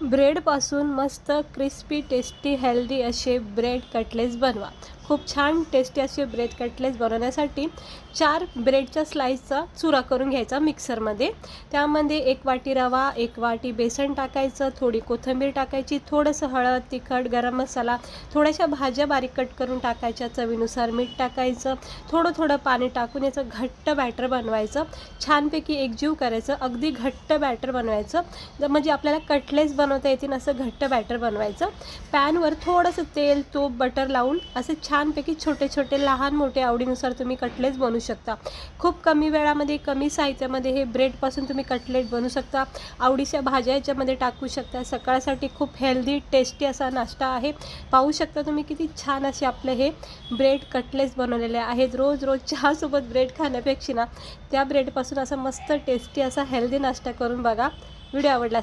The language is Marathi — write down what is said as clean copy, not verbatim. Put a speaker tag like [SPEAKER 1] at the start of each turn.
[SPEAKER 1] ब्रेडपासून मस्त क्रिस्पी टेस्टी हेल्दी असे ब्रेड कटलेट्स बनवा। खूप छान टेस्टी असे ब्रेड कटलेट्स बनवण्यासाठी 4 ब्रेडच्या स्लाइसचा चुरा करून घ्यायचा मिक्सरमध्ये। त्यामध्ये 1 वाटी रवा, 1 वाटी बेसन टाकायचं, थोडी कोथिंबीर टाकायची, थोडंसं हळद, तिखट, गरम मसाला, थोड्याशा भाज्या बारीक कट करून टाकायच्या, चवीनुसार मीठ टाकायचं, थोडं पाणी टाकून याचं घट्ट बॅटर बनवायचं। छानपैकी एकजीव करायचं, अगदी घट्ट बॅटर बनवायचं, म्हणजे आपल्याला कटलेट्स बनवता येतील असं घट्ट बॅटर बनवायचं। पॅनवर थोडंसं तेल, तूप, बटर लावून असे छानपैकी छोटे छोटे लहान मोठे आवडीनुसार तुम्ही कटलेट्स बनवू शकता। खूप कमी वेळामध्ये कमी साहित्यामध्ये हे ब्रेडपासून तुम्ही कटलेट बनवू शकता। आवडीच्या भाज्या याच्यामध्ये टाकू शकता। सकाळसाठी खूप हेल्दी टेस्टी असा नाश्ता आहे। पाहू शकता तुम्ही किती छान असे आपले हे ब्रेड कटलेट्स बनवलेले आहेत। रोज रोज चहासोबत ब्रेड खाण्यापेक्षा ना त्या ब्रेडपासून असा मस्त टेस्टी असा हेल्दी नाश्ता करून बघा। व्हिडिओ आवडला